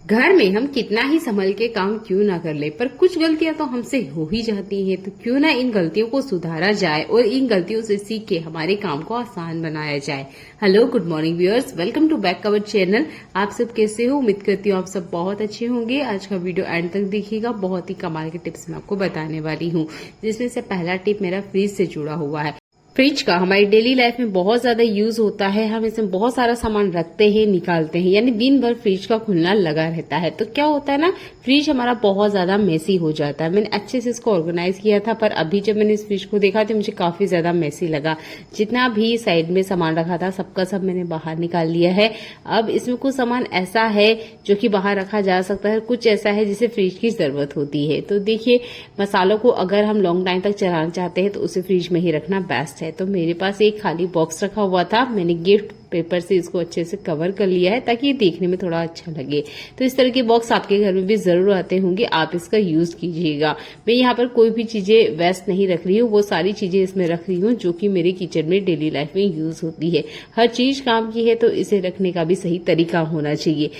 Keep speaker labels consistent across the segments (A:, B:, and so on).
A: घर में हम कितना ही संभल के काम क्यों ना कर ले, पर कुछ गलतियां तो हमसे हो ही जाती हैं। तो क्यों ना इन गलतियों को सुधारा जाए और इन गलतियों से सीख के हमारे काम को आसान बनाया जाए। Hello, good morning viewers, welcome to back our channel. आप सब कैसे हो? उम्मीद करती हूँ आप सब बहुत अच्छे होंगे। आज का वीडियो एंड तक देखिएगा, बहुत ही कमाल के टिप्स मैं आपको बताने वाली हूँ, जिसमें से पहला टिप मेरा फ्रिज से जुड़ा हुआ है। फ्रिज का हमारी डेली लाइफ में बहुत ज्यादा यूज होता है। हम इसमें बहुत सारा सामान रखते हैं, निकालते हैं, यानी दिन भर फ्रिज का खुलना लगा रहता है। तो क्या होता है ना, फ्रिज हमारा बहुत ज्यादा मेसी हो जाता है। मैंने अच्छे से इसको ऑर्गेनाइज किया था, पर अभी जब मैंने इस फ्रिज को देखा तो मुझे काफी ज्यादा मेसी लगा। जितना भी साइड में सामान रखा था सबका सब मैंने बाहर निकाल लिया है। अब इसमें कुछ सामान ऐसा है जो कि बाहर रखा जा सकता है, कुछ ऐसा है जिसे फ्रिज की जरूरत होती है। तो देखिए, मसालों को अगर हम लॉन्ग टाइम तक चलाना चाहते हैं तो उसे फ्रिज में ही रखना बेस्ट है। तो मेरे पास एक खाली बॉक्स रखा हुआ था, मैंने गिफ्ट पेपर से इसको अच्छे से कवर कर लिया है ताकि ये देखने में थोड़ा अच्छा लगे। तो इस तरह के बॉक्स आपके घर में भी जरूर आते होंगे, आप इसका यूज कीजिएगा। मैं यहाँ पर कोई भी चीजें वेस्ट नहीं रख रही हूँ, वो सारी चीजें इसमें रख रही हूँ जो कि मेरे किचन में डेली लाइफ में यूज होती है। हर चीज काम की है तो इसे रखने का भी सही तरीका होना चाहिए।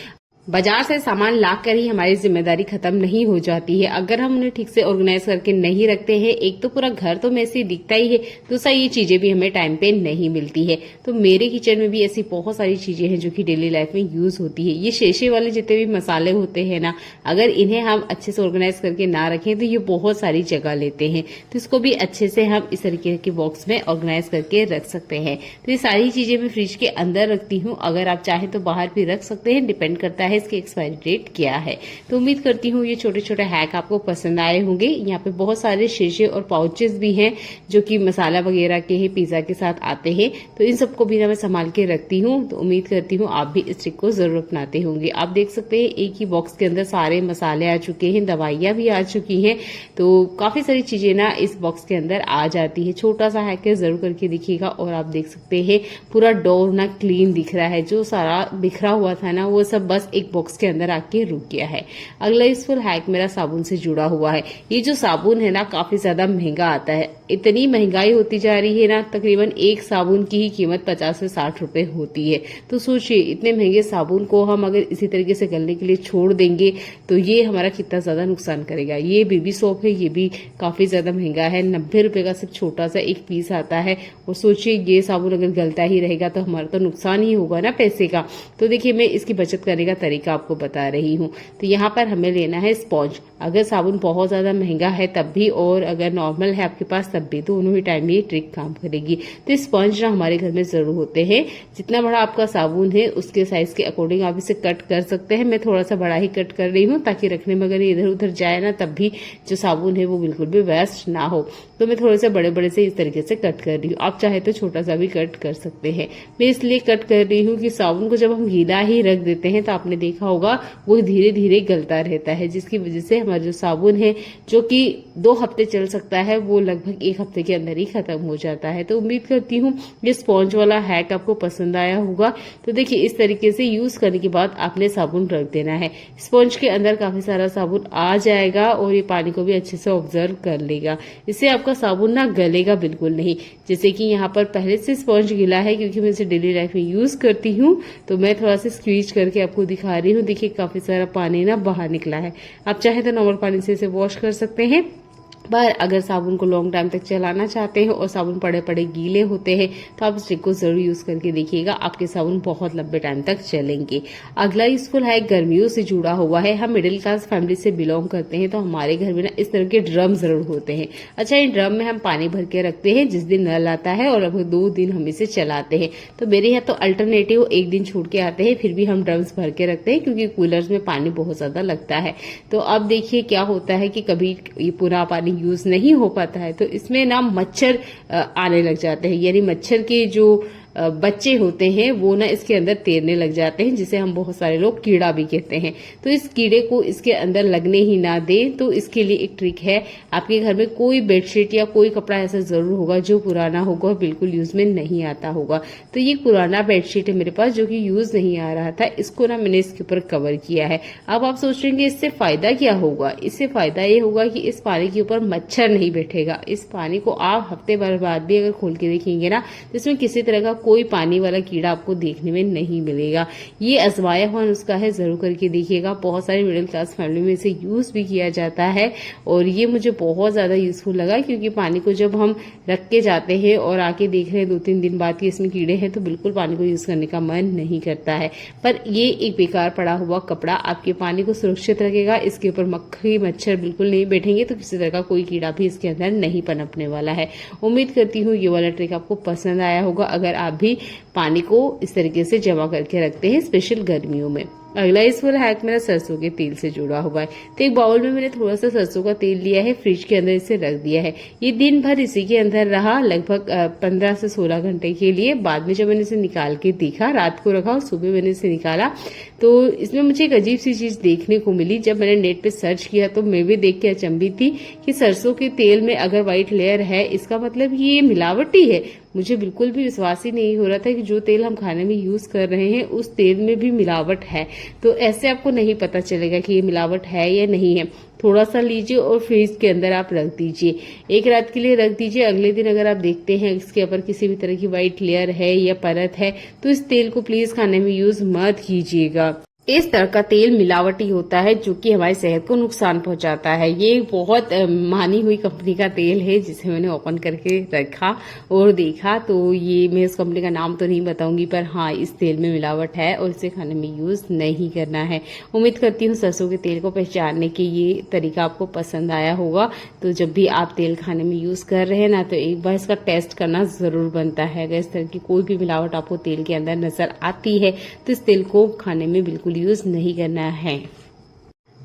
A: बाजार से सामान लाकर ही हमारी जिम्मेदारी खत्म नहीं हो जाती है। अगर हम उन्हें ठीक से ऑर्गेनाइज करके नहीं रखते हैं, एक तो पूरा घर तो मेसी दिखता ही है, दूसरा ये चीजें भी हमें टाइम पे नहीं मिलती है। तो मेरे किचन में भी ऐसी बहुत सारी चीजें हैं जो कि डेली लाइफ में यूज होती है। ये शेशे वाले जितने भी मसाले होते हैं ना, अगर इन्हें हम अच्छे से ऑर्गेनाइज करके ना रखें तो ये बहुत सारी जगह लेते हैं। तो इसको भी अच्छे से हम इस तरीके के बॉक्स में ऑर्गेनाइज करके रख सकते हैं। तो ये सारी चीजें मैं फ्रिज के अंदर रखती हूँ, अगर आप चाहें तो बाहर भी रख सकते हैं, डिपेंड करता है इसकी एक्सपायरी डेट क्या है। तो उम्मीद करती हूँ ये छोटे छोटे हैक आपको पसंद आए होंगे। यहाँ पे बहुत सारे शीशे और पाउचेस भी हैं जो कि मसाला वगैरह के हैं, पिज्जा के साथ आते हैं। तो इन सबको भी मैं संभाल के रखती हूँ। तो उम्मीद करती हूँ आप भी इस ट्रिक को जरूर अपनाते होंगे। आप देख सकते हैं एक ही बॉक्स के अंदर सारे मसाले आ चुके हैं, दवाइयां भी आ चुकी हैं। तो काफी सारी चीजें ना इस बॉक्स के अंदर आ जाती है। छोटा सा हैक है, जरूर करके देखिएगा। और आप देख सकते हैं पूरा डोर ना क्लीन दिख रहा है, जो सारा बिखरा हुआ था ना वो सब बस एक बॉक्स के अंदर आके रुक गया है। अगला यूजफुल हैक मेरा साबुन से जुड़ा हुआ है। ये जो साबुन है ना काफी ज्यादा महंगा आता है। इतनी महंगाई होती जा रही है ना, तकरीबन एक साबुन की ही कीमत 50 से 60 रुपए होती है। तो सोचिए, इतने महंगे साबुन को हम अगर इसी तरीके से गलने के लिए छोड़ देंगे तो ये हमारा कितना ज्यादा नुकसान करेगा। ये बेबी सोप है, ये भी काफी ज्यादा महंगा है, 90 रुपए का सिर्फ छोटा सा एक पीस आता है। और सोचिए ये साबुन अगर गलता ही रहेगा तो हमारा तो नुकसान ही होगा ना पैसे का। तो देखिए, मैं इसकी बचत करने का तरीका आपको बता रही हूँ। तो यहाँ पर हमें लेना है स्पॉन्ज। अगर साबुन बहुत ज्यादा महंगा है तब भी, और अगर नॉर्मल है आपके पास तब भी, दोनों ही टाइम में ये ट्रिक काम करेगी। तो स्पॉन्ज ना हमारे घर में जरूर होते हैं। जितना बड़ा आपका साबुन है उसके साइज के अकॉर्डिंग आप इसे कट कर सकते हैं। मैं थोड़ा सा बड़ा ही कट कर रही हूँ ताकि रखने में अगर इधर उधर जाए ना तब भी जो साबुन है वो बिल्कुल भी वेस्ट ना हो। तो मैं थोड़े से बड़े बड़े से इस तरीके से कट कर रही हूँ। आप चाहे तो छोटा सा भी कट कर सकते हैं। मैं इसलिए कट कर रही हूँ कि साबुन को जब हम गीला ही रख देते हैं तो आपने देखा होगा वो धीरे धीरे गलता रहता है, जिसकी वजह से हमारा जो साबुन है जो कि 2 हफ्ते चल सकता है वो लगभग 1 हफ्ते के अंदर ही खत्म हो जाता है। तो उम्मीद करती हूँ ये स्पॉन्ज वाला हैक आपको पसंद आया होगा। तो देखिए, इस तरीके से यूज करने के बाद आपने साबुन रख देना है। स्पॉन्ज के अंदर काफी सारा साबुन आ जाएगा और ये पानी को भी अच्छे से ऑब्जर्व कर लेगा। इससे आपका साबुन ना गलेगा बिल्कुल नहीं। जैसे कि यहाँ पर पहले से स्पॉन्ज गीला है क्योंकि मैं इसे डेली लाइफ में यूज करती हूँ, तो मैं थोड़ा सा स्क्वीज करके आपको दिखा रही हूँ। देखिए, काफी सारा पानी ना बाहर निकला है। आप चाहे तो नॉर्मल पानी से इसे वॉश कर सकते हैं, पर अगर साबुन को लॉन्ग टाइम तक चलाना चाहते हैं और साबुन पड़े पड़े गीले होते हैं तो आप इस ट्रिक को जरूर यूज करके देखिएगा, आपके साबुन बहुत लंबे टाइम तक चलेंगे। अगला यूजफुल है, गर्मियों से जुड़ा हुआ है। हम मिडिल क्लास फैमिली से बिलोंग करते हैं तो हमारे घर में ना इस तरह के ड्रम जरूर होते हैं। अच्छा, इन ड्रम में हम पानी भर के रखते हैं जिस दिन नल आता है, और लगभग 2 दिन हम इसे चलाते हैं। तो मेरे यहाँ तो अल्टरनेटिव 1 दिन छूट के आते हैं, फिर भी हम ड्रम्स भर के रखते हैं क्योंकि कूलर्स में पानी बहुत ज्यादा लगता है। तो अब देखिए क्या होता है कि कभी ये पूरा पानी यूज नहीं हो पाता है तो इसमें ना मच्छर आने लग जाते हैं, यानी मच्छर के जो बच्चे होते हैं वो ना इसके अंदर तैरने लग जाते हैं, जिसे हम बहुत सारे लोग कीड़ा भी कहते हैं। तो इस कीड़े को इसके अंदर लगने ही ना दें। तो इसके लिए एक ट्रिक है, आपके घर में कोई बेडशीट या कोई कपड़ा ऐसा जरूर होगा जो पुराना होगा, बिल्कुल यूज में नहीं आता होगा। तो ये पुराना बेडशीट है मेरे पास जो कि यूज नहीं आ रहा था, इसको ना मैंने इसके ऊपर कवर किया है। अब आप सोच रहे हैं इससे फायदा क्या होगा? इससे फायदा ये होगा कि इस पानी के ऊपर मच्छर नहीं बैठेगा। इस पानी को आप हफ्ते भर बाद भी अगर खोल के देखेंगे ना तो इसमें किसी तरह का कोई पानी वाला कीड़ा आपको देखने में नहीं मिलेगा। ये आजमाया हुआ नुस्खा है, जरूर करके देखिएगा। बहुत सारी मिडिल क्लास फैमिली में इसे यूज भी किया जाता है और ये मुझे बहुत ज्यादा यूजफुल लगा, क्योंकि पानी को जब हम रख के जाते हैं और आके देख रहे हैं 2-3 दिन बाद कि इसमें कीड़े हैं, तो बिल्कुल पानी को यूज करने का मन नहीं करता है। पर ये एक बेकार पड़ा हुआ कपड़ा आपके पानी को सुरक्षित रखेगा। इसके ऊपर मक्खी मच्छर बिल्कुल नहीं बैठेंगे, तो किसी तरह का कोई कीड़ा भी इसके अंदर नहीं पनपने वाला है। उम्मीद करती हूँ ये वाला ट्रिक आपको पसंद आया होगा, अगर आप भी पानी को इस तरीके से जमा करके रखते हैं, स्पेशल गर्मियों में। अगला इस वाला हैक मेरा सरसों के तेल से जुड़ा हुआ है। तो एक बाउल में मैंने थोड़ा सा सरसों का तेल लिया है, फ्रिज के अंदर इसे रख दिया है। ये दिन भर इसी के अंदर रहा, लगभग 15 से 16 घंटे के लिए। बाद में जब मैंने इसे निकाल के देखा, रात को रखा और सुबह मैंने इसे निकाला, तो इसमें मुझे एक अजीब सी चीज देखने को मिली। जब मैंने नेट पे सर्च किया तो मैं भी देख के अचंभित थी कि सरसों के तेल में अगर व्हाइट लेयर है, इसका मतलब ये मिलावटी है। मुझे बिल्कुल भी विश्वास ही नहीं हो रहा था कि जो तेल हम खाने में यूज कर रहे हैं उस तेल में भी मिलावट है। तो ऐसे आपको नहीं पता चलेगा कि ये मिलावट है या नहीं है। थोड़ा सा लीजिए और फ्रीज के अंदर आप रख दीजिए, एक रात के लिए रख दीजिए। अगले दिन अगर आप देखते हैं इसके ऊपर किसी भी तरह की व्हाइट लेयर है या परत है, तो इस तेल को प्लीज खाने में यूज मत कीजिएगा। इस तरह का तेल मिलावटी होता है, जो कि हमारी सेहत को नुकसान पहुंचाता है। ये बहुत मानी हुई कंपनी का तेल है, जिसे मैंने ओपन करके रखा और देखा। तो ये मैं उस कंपनी का नाम तो नहीं बताऊंगी, पर हाँ, इस तेल में मिलावट है और इसे खाने में यूज नहीं करना है। उम्मीद करती हूँ सरसों के तेल को पहचानने के ये तरीका आपको पसंद आया होगा। तो जब भी आप तेल खाने में यूज कर रहे हैं ना, तो एक बार इसका टेस्ट करना जरूर बनता है। अगर इस तरह की कोई भी मिलावट आपको तेल के अंदर नजर आती है, तो इस तेल को खाने में बिल्कुल यूज नहीं करना है।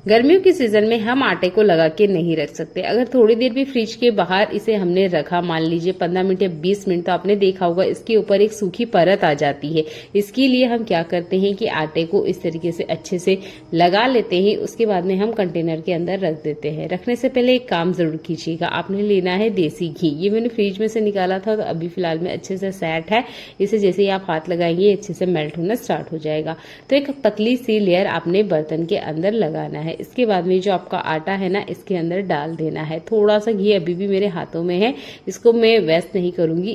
A: गर्मियों के सीजन में हम आटे को लगा के नहीं रख सकते। अगर थोड़ी देर भी फ्रिज के बाहर इसे हमने रखा, मान लीजिए 15 मिनट या 20 मिनट, तो आपने देखा होगा इसके ऊपर एक सूखी परत आ जाती है। इसके लिए हम क्या करते हैं कि आटे को इस तरीके से अच्छे से लगा लेते हैं, उसके बाद में हम कंटेनर के अंदर रख देते हैं। रखने से पहले एक काम जरूर कीजिएगा, आपने लेना है देसी घी। ये मैंने फ्रिज में से निकाला था, तो अभी फिलहाल में अच्छे से सेट है। इसे जैसे ही आप हाथ लगाएंगे अच्छे से मेल्ट होना स्टार्ट हो जाएगा। तो एक पतली सी लेयर आपने बर्तन के अंदर लगाना है। इसके बाद में जो आपका आटा है ना, इसके अंदर डाल देना है। थोड़ा सा घी अभी भी मेरे हाथों में है, इसको मैं वेस्ट नहीं करूंगी।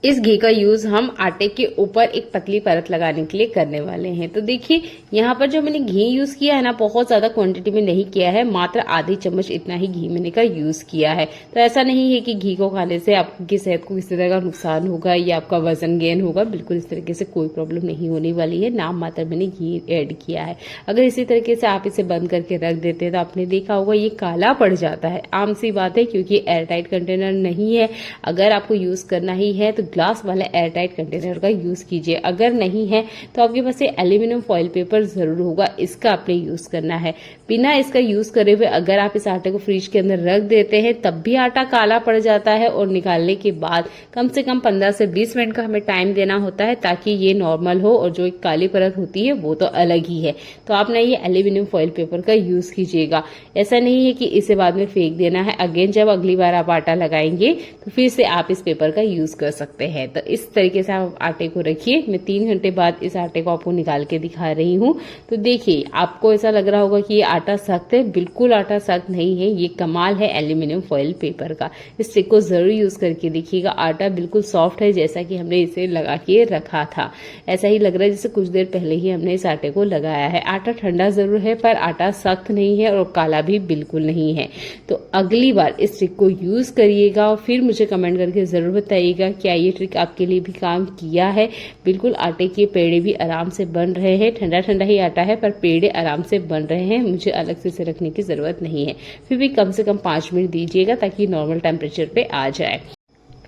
A: इस घी का यूज हम आटे के ऊपर एक पतली परत लगाने के लिए करने वाले हैं। तो देखिए यहाँ पर जो मैंने घी यूज किया है ना, बहुत ज्यादा क्वांटिटी में नहीं किया है, मात्र आधी चम्मच इतना ही घी मैंने का यूज किया है। तो ऐसा नहीं है कि घी को खाने से आपकी सेहत को किसी तरह का नुकसान होगा या आपका वजन गेन होगा। बिल्कुल इस तरीके से कोई प्रॉब्लम नहीं होने वाली है, नाम मात्र मैंने घी ऐड किया है। अगर इसी तरीके से आप इसे बंद करके रख देते हैं, तो आपने देखा होगा ये काला पड़ जाता है। आम सी बात है, क्योंकि एयरटाइट कंटेनर नहीं है। अगर आपको यूज करना ही है तो ग्लास वाला एयरटाइट कंटेनर का यूज कीजिए। अगर नहीं है तो आपके पास एल्यूमिनियम फॉइल पेपर जरूर होगा, इसका आपने यूज करना है। बिना इसका यूज करे हुए अगर आप इस आटे को फ्रिज के अंदर रख देते हैं, तब भी आटा काला पड़ जाता है। और निकालने के बाद कम से कम 15 से 20 मिनट का हमें टाइम देना होता है, ताकि ये नॉर्मल हो और जो एक काली परत होती है वो तो अलग ही है। तो आपने ये एल्यूमिनियम फॉइल पेपर का यूज कीजिएगा। ऐसा नहीं है कि इसे बाद में फेंक देना है। अगेन जब अगली बार आप आटा लगाएंगे तो फिर से आप इस पेपर का यूज कर सकते हैं। तो इस तरीके से आप आटे को रखिए। मैं 3 घंटे बाद इस आटे को आपको निकाल के दिखा रही हूँ। तो देखिए, आपको ऐसा लग रहा होगा कि ये आटा सख्त है, बिल्कुल आटा सख्त नहीं है। ये कमाल है एल्यूमिनियम फॉइल पेपर का। इस ट्रिक को जरूर यूज करके देखिएगा। आटा बिल्कुल सॉफ्ट है, जैसा कि हमने इसे लगा के रखा था। ऐसा ही लग रहा है जैसे कुछ देर पहले ही हमने इस आटे को लगाया है। आटा ठंडा जरूर है, पर आटा सख्त नहीं है और काला भी बिल्कुल नहीं है। तो अगली बार इस ट्रिक को यूज करिएगा और फिर मुझे कमेंट करके जरूर बताइएगा क्या ये ट्रिक आपके लिए भी काम किया है। बिल्कुल आटे के पेड़े भी आराम से बन रहे हैं। ठंडा ठंडा ही आटा है, पर पेड़े आराम से बन रहे हैं। मुझे अलग से इसे रखने की जरूरत नहीं है। फिर भी कम से कम 5 मिनट दीजिएगा, ताकि नॉर्मल टेम्परेचर पे आ जाए।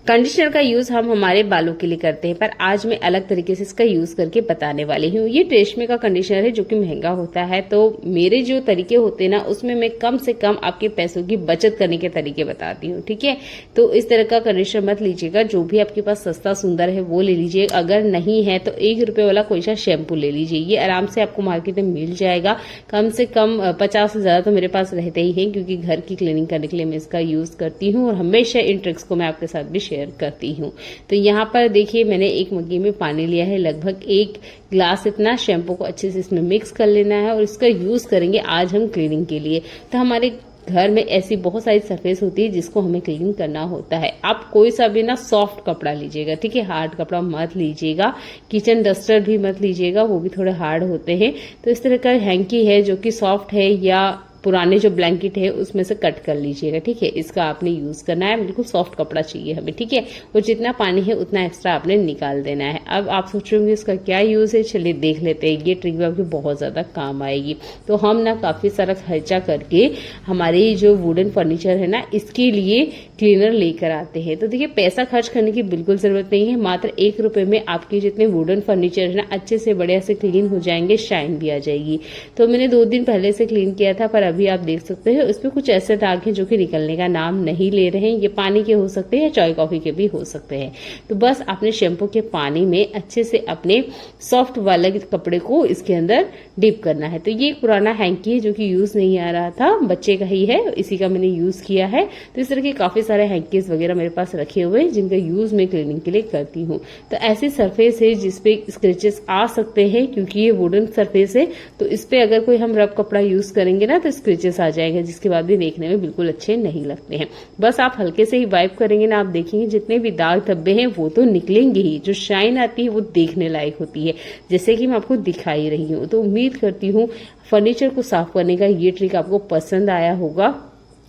A: कंडीशनर का यूज हम हमारे बालों के लिए करते हैं, पर आज मैं अलग तरीके से इसका यूज करके बताने वाली हूँ। ये ट्रेस्मे का कंडीशनर है, जो कि महंगा होता है। तो मेरे जो तरीके होते हैं ना, उसमें मैं कम से कम आपके पैसों की बचत करने के तरीके बताती हूँ, ठीक है। तो इस तरह का कंडीशनर मत लीजिएगा। जो भी आपके पास सस्ता सुंदर है वो ले लीजिए। अगर नहीं है तो 1 रुपए वाला कोई सा शैम्पू ले लीजिए। ये आराम से आपको मार्केट में मिल जाएगा। कम से कम 50 से ज्यादा तो मेरे पास रहते ही हैं, क्योंकि घर की क्लीनिंग करने के लिए मैं इसका यूज करती हूँ और हमेशा इन ट्रिक्स को मैं आपके साथ भी शेयर करती हूँ। तो यहाँ पर देखिए, मैंने एक मग्गे में पानी लिया है, लगभग 1 ग्लास इतना। शैम्पू को अच्छे से इसमें मिक्स कर लेना है और इसका यूज करेंगे आज हम क्लीनिंग के लिए। तो हमारे घर में ऐसी बहुत सारी सरफेस होती है जिसको हमें क्लीन करना होता है। आप कोई सा भी ना सॉफ्ट कपड़ा लीजिएगा, ठीक है, हार्ड कपड़ा मत लीजिएगा। किचन डस्टर भी मत लीजिएगा, वो भी थोड़े हार्ड होते हैं। तो इस तरह का हैंकी है जो कि सॉफ्ट है, या पुराने जो ब्लैंकेट है उसमें से कट कर लीजिएगा, ठीक है। इसका आपने यूज करना है, बिल्कुल सॉफ्ट कपड़ा चाहिए हमें, ठीक है। और जितना पानी है उतना एक्स्ट्रा आपने निकाल देना है। अब आप सोचोगे इसका क्या यूज है, चलिए देख लेते हैं। ये ट्रिक भी आपकी बहुत ज्यादा काम आएगी। तो हम ना काफी सारा खर्चा करके हमारे जो वुडन फर्नीचर है ना, इसके लिए क्लीनर लेकर आते हैं। तो देखिए, पैसा खर्च करने की बिल्कुल जरूरत नहीं है। मात्र 1 रुपए में आपके जितने वुडन फर्नीचर है ना, अच्छे से बढ़िया से क्लीन हो जाएंगे, शाइन भी आ जाएगी। तो मैंने 2 दिन पहले से क्लीन किया था, पर अभी आप देख सकते हैं उसमें कुछ ऐसे दाग हैं जो कि निकलने का नाम नहीं ले रहे हैं। ये पानी के हो सकते हैं या चाय कॉफी के भी हो सकते हैं। तो बस आपने शैम्पू के पानी में अच्छे से अपने सॉफ्ट वाले कपड़े को इसके अंदर डिप करना है। तो ये एक पुराना हैंकी है जो कि यूज नहीं आ रहा था, बच्चे का ही है, इसी का मैंने यूज किया है। तो इस तरह के काफी सारे हैंकीज वगैरह मेरे पास रखे हुए हैं जिनका यूज मैं क्लीनिंग के लिए करती हूँ। तो ऐसी सरफेस है जिसपे स्क्रैचेस आ सकते हैं, क्योंकि ये वुडन सरफेस है। तो इस पे अगर कोई हम रफ कपड़ा यूज करेंगे ना, तो स्क्रैचेस आ जाएंगे, जिसके बाद भी देखने में बिल्कुल अच्छे नहीं लगते हैं। बस आप हल्के से ही वाइप करेंगे ना, आप देखेंगे जितने भी दाग धब्बे हैं वो तो निकलेंगे ही। जो शाइन आती है वो देखने लायक होती है, जैसे कि मैं आपको दिखाई रही हूँ। तो उम्मीद करती हूँ फर्नीचर को साफ करने का ये ट्रिक आपको पसंद आया होगा।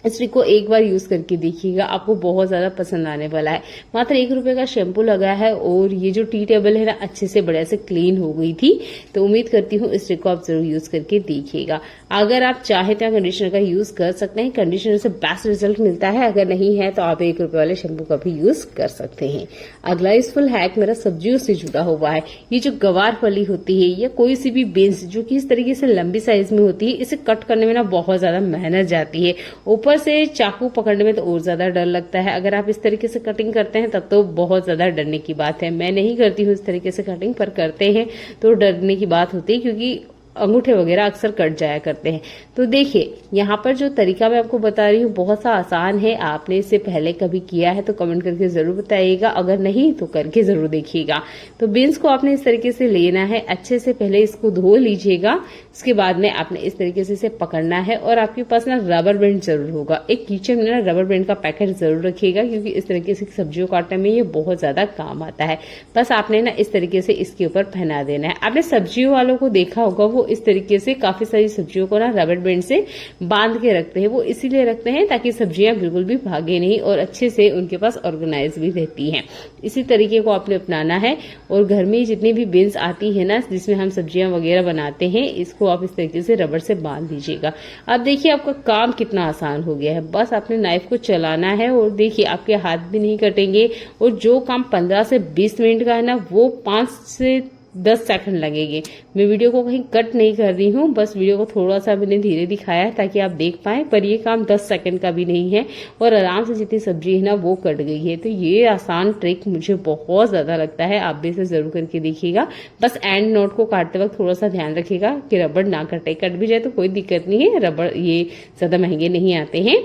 A: इस ट्रिक को एक बार यूज करके देखिएगा, आपको बहुत ज्यादा पसंद आने वाला है। मात्र 1 रुपए का शैम्पू लगा है और ये जो टी टेबल है ना, अच्छे से बढ़िया से क्लीन हो गई थी। तो उम्मीद करती हूँ इस ट्रिक को आप जरूर यूज करके देखिएगा। अगर आप चाहे तो कंडीशनर का यूज कर सकते हैं, कंडीशनर से बेस्ट रिजल्ट मिलता है। अगर नहीं है तो आप 1 रुपए वाले शैम्पू का भी यूज कर सकते हैं। अगला यूजफुल हैक मेरा सब्जियों से जुड़ा हुआ है। ये जो गवार फली होती है या कोई सी भी बीन्स जो कि इस तरीके से लंबी साइज में होती है, इसे कट करने में ना बहुत ज्यादा मेहनत जाती है। ऊपर से चाकू पकड़ने में तो और ज्यादा डर लगता है। अगर आप इस तरीके से कटिंग करते हैं तब तो बहुत ज्यादा डरने की बात है। मैं नहीं करती हूँ इस तरीके से कटिंग, पर करते हैं तो डरने की बात होती है, क्योंकि अंगूठे वगैरह अक्सर कट जाया करते हैं। तो देखिए, यहाँ पर जो तरीका मैं आपको बता रही हूँ बहुत सा आसान है। आपने इससे पहले कभी किया है तो कमेंट करके जरूर बताइएगा, अगर नहीं तो करके जरूर देखिएगा। तो बीन्स को आपने इस तरीके से लेना है, अच्छे से पहले इसको धो लीजिएगा। इसके बाद में आपने इस तरीके से इसे पकड़ना है, और आपके पास ना रबर बैंड जरूर होगा। एक किचन में ना रबर बैंड का पैकेट जरूर रखिएगा, क्योंकि इस तरीके से सब्जियों काटने में ये बहुत ज्यादा काम आता है। बस आपने ना इस तरीके से इसके ऊपर पहना देना है। आपने सब्जियों वालों को देखा होगा, वो इस तरीके से काफी सारी सब्जियों को ना रबर बैंड से बांध के रखते हैं। वो इसीलिए रखते हैं ताकि सब्जियां बिल्कुल भी भागे नहीं और अच्छे से उनके पास ऑर्गेनाइज भी रहती हैं। इसी तरीके को आपने अपनाना है। और घर में जितनी भी बिन्स आती है ना, जिसमें हम सब्जियां वगैरह बनाते हैं, इसको आप इस तरीके से रबर से बांध दीजिएगा। अब देखिए आपका काम कितना आसान हो गया है। बस आपने नाइफ को चलाना है और देखिए आपके हाथ भी नहीं कटेंगे। और जो काम 15 से 20 मिनट का है ना, वो 5 से 10 सेकंड लगेंगे। मैं वीडियो को कहीं कट नहीं कर रही हूँ, बस वीडियो को थोड़ा सा मैंने धीरे दिखाया है ताकि आप देख पाए। पर ये काम 10 सेकंड का भी नहीं है और आराम से जितनी सब्जी है ना वो कट गई है। तो ये आसान ट्रिक मुझे बहुत ज्यादा लगता है, आप भी इसे जरूर करके देखिएगा। बस एंड नोट को काटते वक्त थोड़ा सा ध्यान रखिएगा कि रबड़ ना कटे। कट भी जाए तो कोई दिक्कत नहीं है, रबड़ ये ज्यादा महंगे नहीं आते हैं।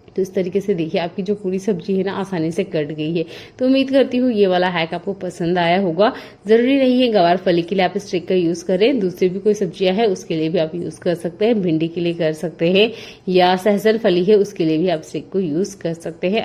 A: तो इस तरीके से देखिए आपकी जो पूरी सब्जी है ना आसानी से कट गई है। तो उम्मीद करती हूँ ये वाला हैक आपको पसंद आया होगा। जरूरी नहीं है गवार फली के लिए आप इस ट्रिक का यूज करें, दूसरी भी कोई सब्जियां है उसके लिए भी आप यूज कर सकते हैं। भिंडी के लिए कर सकते हैं, या सहजन फली है उसके लिए भी आप इस ट्रिक को यूज कर सकते हैं।